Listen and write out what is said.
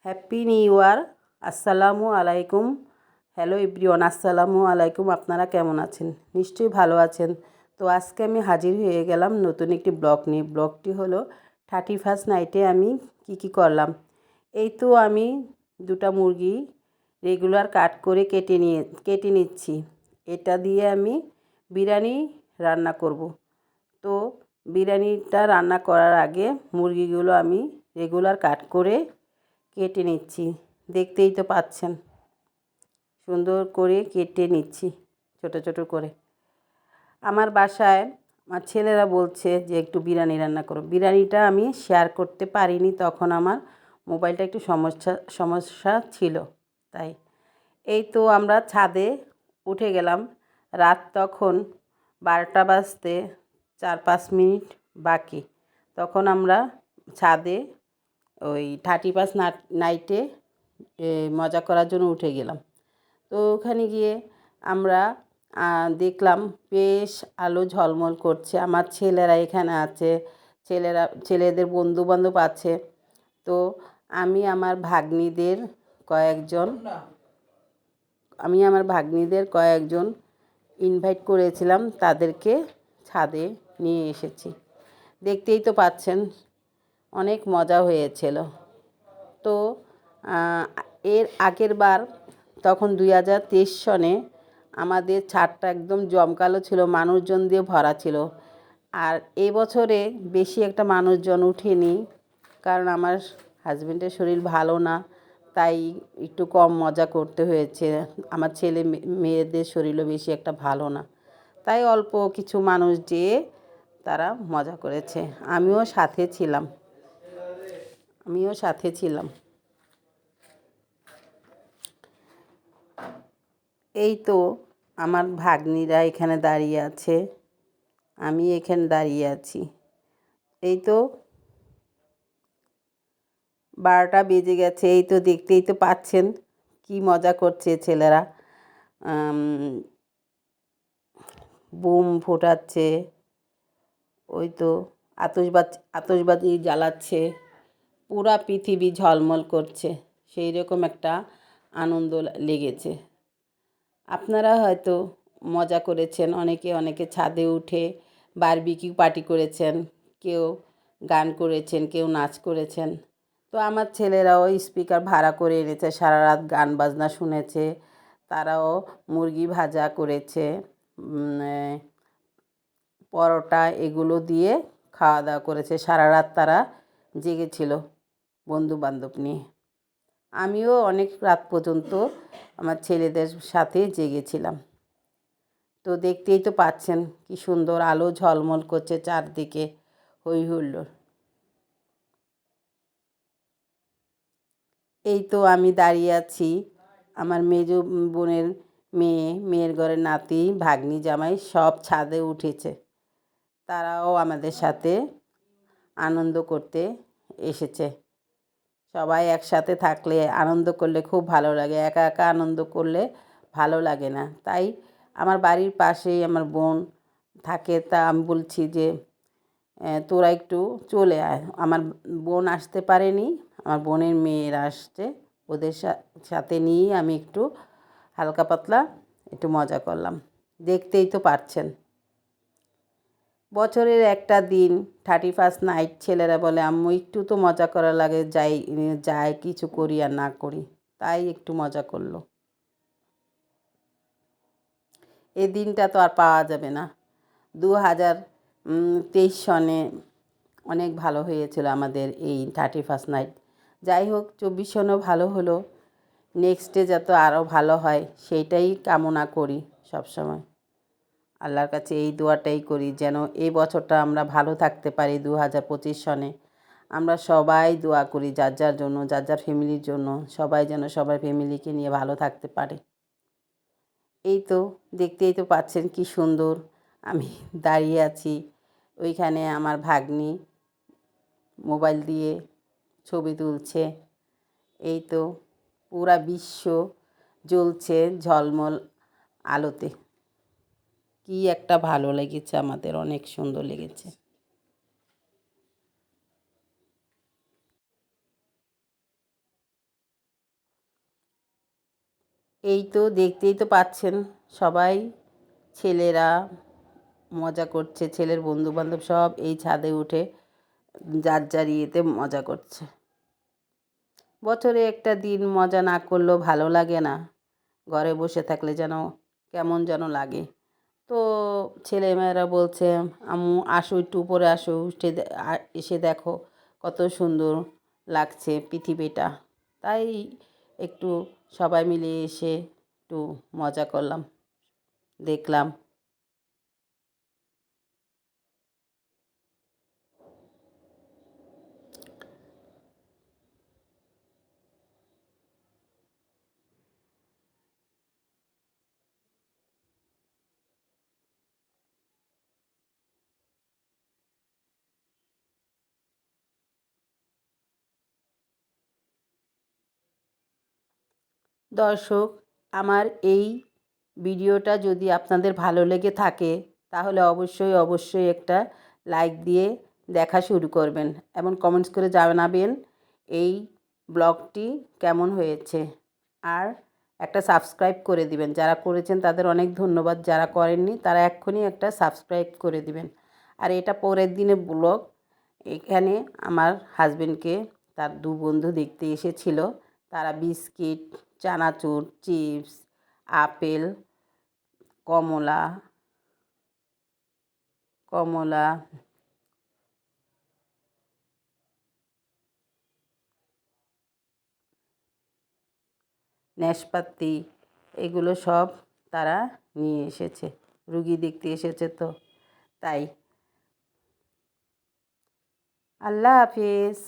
Happy new year. আসসালামু আলাইকুম। Hello everyone, আসসালামু আলাইকুম। আপনারা কেমন আছেন? নিশ্চয়ই ভালো আছেন। তো আজকে আমি হাজির হয়ে গেলাম নতুন একটি ব্লগ নিয়ে। ব্লগটি হলো 31st নাইটে আমি কি করলাম। এই তো আমি দুটা মুরগি রেগুলার কাট করে কেটে নিচ্ছি। এটা দিয়ে আমি বিরিয়ানি রান্না করব। তো বিরিয়ানিটা রান্না করার আগে মুরগিগুলো আমি রেগুলার কাট করে কেটে নিচ্ছি। দেখতেই তো পাচ্ছেন, সুন্দর করে কেটে নিচ্ছি ছোট ছোট করে। আমার বাসায় আমার ছেলেরা বলছে যে একটু বিরিয়ানি রান্না করো। বিরিয়ানিটা আমি শেয়ার করতে পারিনি, তখন আমার মোবাইলটা একটু সমস্যা ছিল। তাই এই তো আমরা ছাদে উঠে গেলাম। রাত তখন 12টা বাজতে 4-5 মিনিট বাকি। তখন আমরা ছাদে ওই 31st নাইটে মজা করার জন্য উঠে গেলাম। তো ওখানে গিয়ে আমরা দেখলাম বেশ আলো ঝলমল করছে। আমার ছেলেরা এখানে আছে, ছেলেদের বন্ধুবান্ধব আছে। তো আমি আমার ভাগ্নিদের কয়েকজন ইনভাইট করেছিলাম, তাদেরকে ছাদে নিয়ে এসেছি। দেখতেই তো পাচ্ছেন, অনেক মজা হয়েছিল। তো এর আগের বার তখন 2023 সনে আমাদের ছাদটা একদম জমকালো ছিল, মানুষজন দিয়ে ভরা ছিল। আর এবছরে বেশি একটা মানুষজন উঠেনি, কারণ আমার হাজবেন্ডের শরীর ভালো না, তাই একটু কম মজা করতে হয়েছে। আমার ছেলে মেয়েদের শরীরও বেশি একটা ভালো না, তাই অল্প কিছু মানুষ যেয়ে তারা মজা করেছে। আমিও সাথে ছিলাম। এই তো আমার ভাগ্নিরা এখানে দাঁড়িয়ে আছে, আমি এখানে দাঁড়িয়ে আছি। এই তো 12টা বেজে গেছে। এই তো দেখতেই তো পাচ্ছেন কি মজা করছে ছেলেরা। বুম ফোটাচ্ছে, ওই তো আতশবাজি জ্বালাচ্ছে, পুরা পৃথিবী ঝলমল করছে। সেই রকম একটা আনন্দ লেগেছে। আপনারা হয়তো মজা করেছেন, অনেকে ছাদে উঠে বারবিকিউ পার্টি করেছেন, কেউ গান করেছেন, কেউ নাচ করেছেন। তো আমার ছেলেরাও স্পিকার ভাড়া করে এনেছে, সারা রাত গান বাজনা শুনেছে। তারাও মুরগি ভাজা করেছে, পরোটা এগুলো দিয়ে খাওয়া দাওয়া করেছে। সারা রাত তারা জেগেছিল বন্ধুবান্ধব নিয়ে। আমিও অনেক রাত পর্যন্ত আমার ছেলেদের সাথে জেগেছিলাম। তো দেখতেই তো পাচ্ছেন কি সুন্দর আলো ঝলমল করছে চারদিকে, হই হুল্লোড়। এই তো আমি দাঁড়িয়ে আছি, আমার মেজ বোনের মেয়ের ঘরের নাতি, ভাগ্নি, জামাই সব ছাদে উঠেছে। তারাও আমাদের সাথে আনন্দ করতে এসেছে। সবাই একসাথে থাকলে আনন্দ করলে খুব ভালো লাগে, একা একা আনন্দ করলে ভালো লাগে না। তাই আমার বাড়ির পাশেই আমার বোন থাকে, তা আমি বলছি যে তোরা একটু চলে আয়। আমার বোন আসতে পারেনি, আমার বোনের মেয়েরা আসছে, ওদের সাথে নিয়েই আমি একটু হালকা পাতলা একটু মজা করলাম। দেখতেই তো পারছেন, বছরের একটা দিন 31st নাইট, ছেলেরা বলে আম্মু একটু তো মজা করা লাগে, যাই কিছু করি আর না করি, তাই একটু মজা করলো। এই দিনটা তো আর পাওয়া যাবে না। 2023 সনে অনেক ভালো হয়েছিল আমাদের এই 31st নাইট। যাই হোক, 24 সনেও ভালো হলো, নেক্সটে যাতে আরও ভালো হয় সেইটাই কামনা করি সবসময়। আল্লাহর কাছে এই দোয়াটাই করি যেন এই বছরটা আমরা ভালো থাকতে পারি। 2025 সনে আমরা সবাই দোয়া করি যার যার জন্য, যার যার ফ্যামিলির জন্য, সবাই যেন সবার ফ্যামিলিকে নিয়ে ভালো থাকতে পারে। এই তো দেখতেই তো পাচ্ছেন কি সুন্দর আমি দাঁড়িয়ে আছি। ওইখানে আমার ভাগ্নি মোবাইল দিয়ে ছবি তুলছে। এই তো পুরা বিশ্ব জ্বলছে ঝলমল আলোতে। কি একটা ভালো লেগেছে, আমাদের অনেক সুন্দর লেগেছে। এই তো দেখতেই তো পাচ্ছেন সবাই, ছেলেরা মজা করছে, ছেলের বন্ধুবান্ধব সব এই ছাদে উঠে যার যার ইয়েতে মজা করছে। বছরে একটা দিন মজা না করলেও ভালো লাগে না, ঘরে বসে থাকলে যেন কেমন যেন লাগে। তো ছেলেমেয়েরা বলছে, আম্মু আসো একটু উপরে আসো, এসে দেখো কত সুন্দর লাগছে পৃথিবীটা। তাই একটু সবাই মিলে এসে একটু মজা করলাম, দেখলাম। দর্শক, আমার এই ভিডিওটা যদি আপনাদের ভালো লেগে থাকে তাহলে অবশ্যই অবশ্যই একটা লাইক দিয়ে দেখা শুরু করবেন এবং কমেন্টস করে জানাবেন এই ব্লগটি কেমন হয়েছে। আর একটা সাবস্ক্রাইব করে দিবেন, যারা করেছেন তাদের অনেক ধন্যবাদ, যারা করেননি তারা এক্ষুনি একটা সাবস্ক্রাইব করে দিবেন। আর এটা পরের দিনের ব্লগ। এখানে আমার হাজবেন্ডকে তার দু বন্ধু দেখতে এসেছিল। তারা বিস্কিট, চানাচুর, চিপস, আপেল, কমলা কমলা নাশপাতি এগুলো সব তারা নিয়ে এসেছে, রুগী দেখতে এসেছে তো তাই। আল্লাহ হাফিজ।